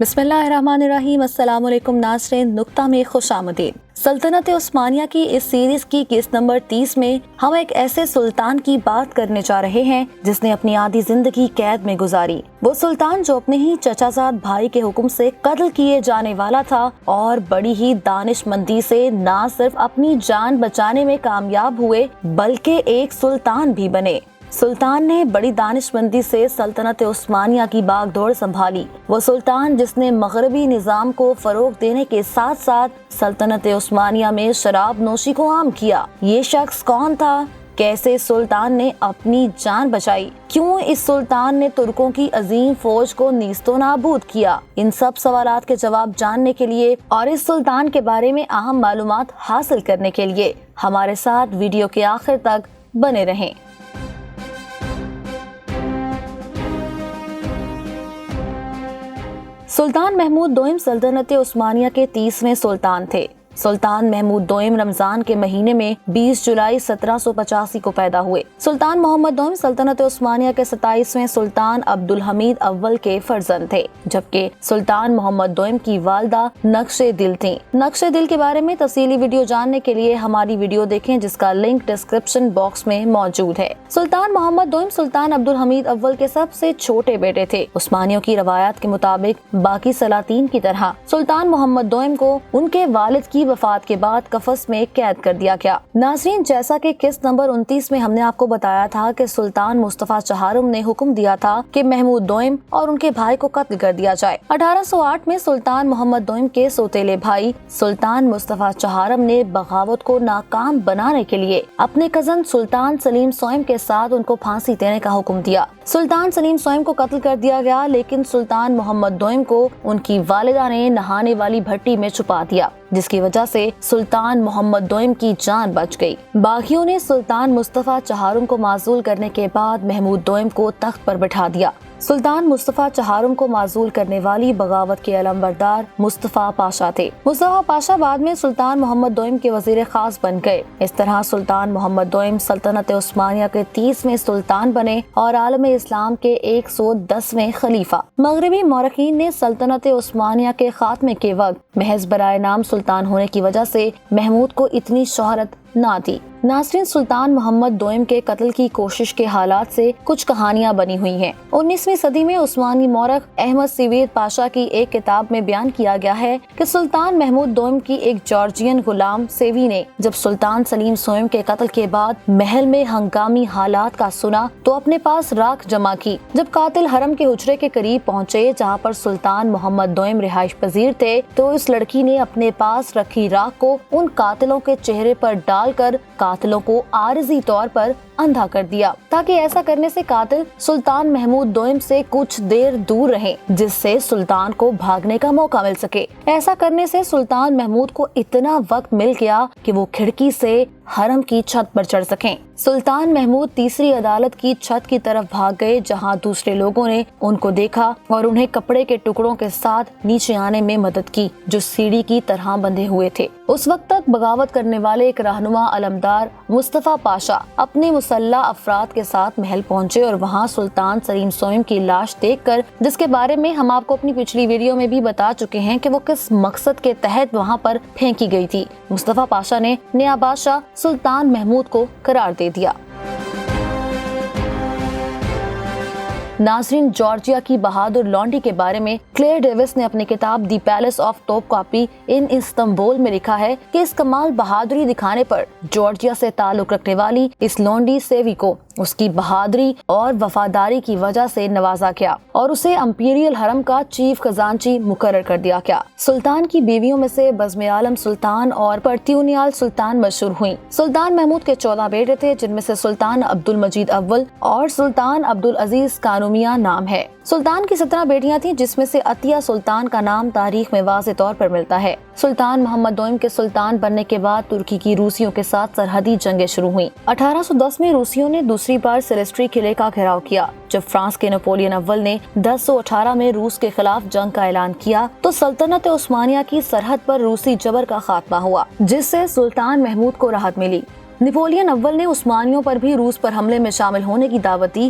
بسم اللہ الرحمن الرحیم۔ السلام علیکم ناظرین، نقطہ میں خوش آمدید۔ سلطنت عثمانیہ کی اس سیریز کی قسط نمبر 30 میں ہم ایک ایسے سلطان کی بات کرنے جا رہے ہیں جس نے اپنی آدھی زندگی قید میں گزاری۔ وہ سلطان جو اپنے ہی چچا زاد بھائی کے حکم سے قتل کیے جانے والا تھا اور بڑی ہی دانش مندی سے نہ صرف اپنی جان بچانے میں کامیاب ہوئے بلکہ ایک سلطان بھی بنے۔ سلطان نے بڑی دانش مندی سے سلطنت عثمانیہ کی باغ دوڑ سنبھالی۔ وہ سلطان جس نے مغربی نظام کو فروغ دینے کے ساتھ ساتھ سلطنت عثمانیہ میں شراب نوشی کو عام کیا۔ یہ شخص کون تھا؟ کیسے سلطان نے اپنی جان بچائی؟ کیوں اس سلطان نے ترکوں کی عظیم فوج کو نیست و نابود کیا؟ ان سب سوالات کے جواب جاننے کے لیے اور اس سلطان کے بارے میں اہم معلومات حاصل کرنے کے لیے ہمارے ساتھ ویڈیو کے آخر تک بنے رہیں۔ سلطان محمود دوئم سلطنت عثمانیہ کے 30ویں سلطان تھے۔ سلطان محمود دوئم رمضان کے مہینے میں 20 جولائی 1785 کو پیدا ہوئے۔ سلطان محمد دوئم سلطنت عثمانیہ کے 27ویں سلطان عبدالحمید اول کے فرزند تھے، جبکہ سلطان محمد دوئم کی والدہ نقش دل تھیں۔ نقش دل کے بارے میں تفصیلی ویڈیو جاننے کے لیے ہماری ویڈیو دیکھیں جس کا لنک ڈسکرپشن باکس میں موجود ہے۔ سلطان محمد دوئم سلطان عبدالحمید اول کے سب سے چھوٹے بیٹے تھے۔ عثمانیوں کی روایات کے مطابق باقی سلاطین کی طرح سلطان محمد دوئم کو ان کے والد کی وفات کے بعد قفس میں قید کر دیا گیا۔ ناظرین، جیسا کہ قسط نمبر 29 میں ہم نے آپ کو بتایا تھا کہ سلطان مصطفیٰ چہارم نے حکم دیا تھا کہ محمود دوئم اور ان کے بھائی کو قتل کر دیا جائے۔ 1808 میں سلطان محمد دوئم کے سوتیلے بھائی سلطان مصطفیٰ چہارم نے بغاوت کو ناکام بنانے کے لیے اپنے کزن سلطان سلیم سوئم کے ساتھ ان کو پھانسی دینے کا حکم دیا۔ سلطان سلیم سوئم کو قتل کر دیا گیا، لیکن سلطان محمد دوئم کو ان کی والدہ نے نہانے والی بھٹی میں چھپا دیا، جس کی وجہ سے سلطان محمد دوئم کی جان بچ گئی۔ باغیوں نے سلطان مصطفیٰ چہارم کو معزول کرنے کے بعد محمود دوئم کو تخت پر بٹھا دیا۔ سلطان مصطفیٰ چہارم کو معزول کرنے والی بغاوت کے علمبردار مصطفیٰ پاشا تھے۔ مصطفیٰ پاشا بعد میں سلطان محمد دوئم کے وزیر خاص بن گئے۔ اس طرح سلطان محمد دوئم سلطنت عثمانیہ کے 30ویں سلطان بنے اور عالم اسلام کے 110ویں خلیفہ۔ مغربی مورخین نے سلطنت عثمانیہ کے خاتمے کے وقت محض برائے نام سلطان ہونے کی وجہ سے محمود کو اتنی شہرت نہ دی۔ ناظرین، سلطان محمد دوئم کے قتل کی کوشش کے حالات سے کچھ کہانیاں بنی ہوئی ہیں۔ 19ویں صدی میں عثمانی مورخ احمد سوید پاشا کی ایک کتاب میں بیان کیا گیا ہے کہ سلطان محمود دوئم کی ایک جارجین غلام سیوی نے جب سلطان سلیم سوئم کے قتل کے بعد محل میں ہنگامی حالات کا سنا تو اپنے پاس راکھ جمع کی۔ جب قاتل حرم کے حجرے کے قریب پہنچے جہاں پر سلطان محمد دوئم رہائش پذیر تھے تو اس لڑکی نے اپنے پاس رکھی راکھ کو ان قاتلوں کے چہرے پر ڈال کر قاتلوں کو عارضی طور پر اندھا کر دیا، تاکہ ایسا کرنے سے قاتل سلطان محمود دوئم سے کچھ دیر دور رہیں، جس سے سلطان کو بھاگنے کا موقع مل سکے۔ ایسا کرنے سے سلطان محمود کو اتنا وقت مل گیا کہ وہ کھڑکی سے حرم کی چھت پر چڑھ سکیں۔ سلطان محمود تیسری عدالت کی چھت کی طرف بھاگ گئے جہاں دوسرے لوگوں نے ان کو دیکھا اور انہیں کپڑے کے ٹکڑوں کے ساتھ نیچے آنے میں مدد کی جو سیڑھی کی طرح بندھے ہوئے تھے۔ اس وقت تک بغاوت کرنے والے ایک رہنما علمدار مصطفیٰ پاشا اپنے مسلح افراد کے ساتھ محل پہنچے اور وہاں سلطان سلیم سوئم کی لاش دیکھ کر، جس کے بارے میں ہم آپ کو اپنی پچھلی ویڈیو میں بھی بتا چکے ہیں کہ وہ کس مقصد کے تحت وہاں پر پھینکی گئی تھی، مصطفیٰ پاشا نے نیا بادشاہ سلطان محمود کو قرار دے دیا۔ ناظرین، جارجیا کی بہادر لونڈی کے بارے میں کلیئر ڈیوس نے اپنی کتاب دی پیلس آف توپ کاپی ان استنبول میں لکھا ہے کہ اس کمال بہادری دکھانے پر جارجیا سے تعلق رکھنے والی اس لونڈی سیوی کو اس کی بہادری اور وفاداری کی وجہ سے نوازا گیا اور اسے امپیریل حرم کا چیف خزانچی مقرر کر دیا گیا۔ سلطان کی بیویوں میں سے بزم عالم سلطان اور پرتیونیال سلطان مشہور ہوئیں۔ سلطان محمود کے 14 بیٹے تھے جن میں سے سلطان عبدالمجید اول اور سلطان عبدالعزیز قانومیہ نام ہے۔ سلطان کی 17 بیٹیاں تھیں جس میں سے عطیہ سلطان کا نام تاریخ میں واضح طور پر ملتا ہے۔ سلطان محمد دوئم کے سلطان بننے کے بعد ترکی کی روسیوں کے ساتھ سرحدی جنگیں شروع ہوئیں۔ 1810 میں روسیوں نے دوسری بار سیلیسٹری قلعے کا گھیراؤ کیا۔ جب فرانس کے نپولین اول نے 1018 میں روس کے خلاف جنگ کا اعلان کیا تو سلطنت عثمانیہ کی سرحد پر روسی جبر کا خاتمہ ہوا، جس سے سلطان محمود کو راحت ملی۔ نپولین اول نے عثمانیوں پر بھی روس پر حملے میں شامل ہونے کی دعوت دی،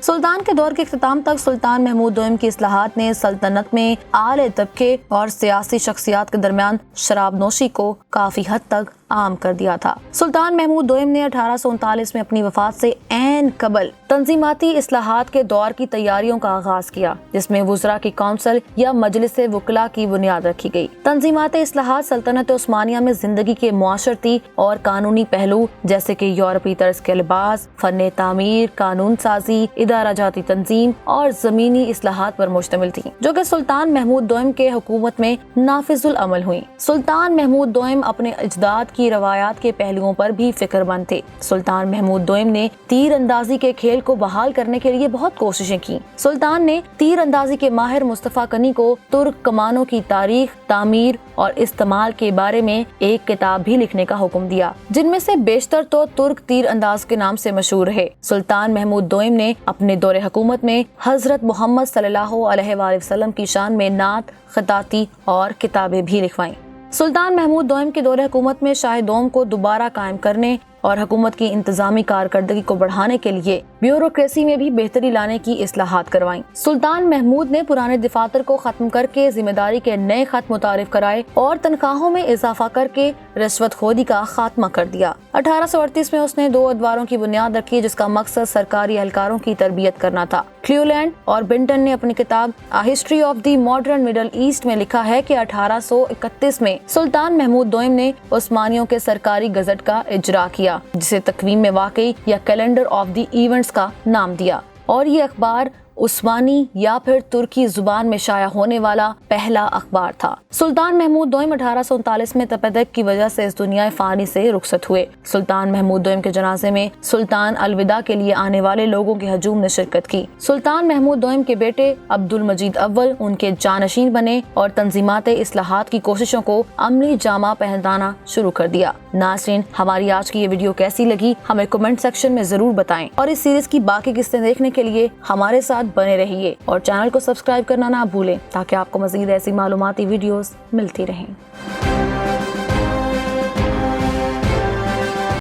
سلطان کے دور کے اختتام تک سلطان محمود دوئم کی اصلاحات نے سلطنت میں اعلی طبقے اور سیاسی شخصیات کے درمیان شراب نوشی کو کافی حد تک عام کر دیا تھا۔ سلطان محمود دوئم نے 1839 میں اپنی وفات سے عین قبل تنظیماتی اصلاحات کے دور کی تیاریوں کا آغاز کیا، جس میں وزراء کی کونسل یا مجلس وکلاء کی بنیاد رکھی گئی۔ تنظیمات اصلاحات سلطنت عثمانیہ میں زندگی کے معاشرتی اور قانونی پہلو جیسے کہ یورپی طرز کے لباس، فن تعمیر، قانون سازی، ادارہ جاتی تنظیم اور زمینی اصلاحات پر مشتمل تھی، جو کہ سلطان محمود دوئم کے حکومت میں نافذ العمل ہوئی۔ سلطان محمود دوئم اپنے اجداد کی روایات کے پہلوؤں پر بھی فکر مند تھے۔ سلطان محمود دوئم نے تیر اندازی کے کھیل کو بحال کرنے کے لیے بہت کوششیں کی۔ سلطان نے تیر اندازی کے ماہر مصطفیٰ کنی کو ترک کمانوں کی تاریخ، تعمیر اور استعمال کے بارے میں ایک کتاب بھی لکھنے کا حکم دیا، جن میں سے بیشتر تو ترک تیر انداز کے نام سے مشہور ہے۔ سلطان محمود دوئم نے اپنے دور حکومت میں حضرت محمد صلی اللہ علیہ وآلہ وسلم کی شان میں نعت، خطاطی اور کتابیں بھی لکھوائیں۔ سلطان محمود دوئم کے دور حکومت میں شاہ دوم کو دوبارہ قائم کرنے اور حکومت کی انتظامی کارکردگی کو بڑھانے کے لیے بیوروکریسی میں بھی بہتری لانے کی اصلاحات کروائیں۔ سلطان محمود نے پرانے دفاتر کو ختم کر کے ذمہ داری کے نئے خط متعارف کرائے اور تنخواہوں میں اضافہ کر کے رشوت خوری کا خاتمہ کر دیا۔ 1838 میں اس نے 2 ادواروں کی بنیاد رکھی، جس کا مقصد سرکاری اہلکاروں کی تربیت کرنا تھا۔ کلیولینڈ اور بنٹن نے اپنی کتاب history of the modern middle east میں لکھا ہے کہ 1831 میں سلطان محمود دوئم نے عثمانیوں کے سرکاری گزٹ کا اجرا کیا، جسے تقویم میں واقعی یا کیلنڈر آف دی ایونٹس کا نام دیا، اور یہ اخبار عثمانی یا پھر ترکی زبان میں شائع ہونے والا پہلا اخبار تھا۔ سلطان محمود دوئم 1839 میں تپیدق کی وجہ سے اس دنیا فانی سے رخصت ہوئے۔ سلطان محمود دوئم کے جنازے میں سلطان الوداع کے لیے آنے والے لوگوں کے ہجوم نے شرکت کی۔ سلطان محمود دوئم کے بیٹے عبد المجید اول ان کے جانشین بنے اور تنظیمات اصلاحات کی کوششوں کو عملی جامہ پہنانا شروع کر دیا۔ ناظرین، ہماری آج کی یہ ویڈیو کیسی لگی ہمیں کمنٹ سیکشن میں ضرور بتائیں، اور اس سیریز کی باقی قسطیں دیکھنے کے لیے ہمارے ساتھ بنے رہیے اور چینل کو سبسکرائب کرنا نہ بھولیں تاکہ آپ کو مزید ایسی معلوماتی ویڈیوز ملتی رہیں۔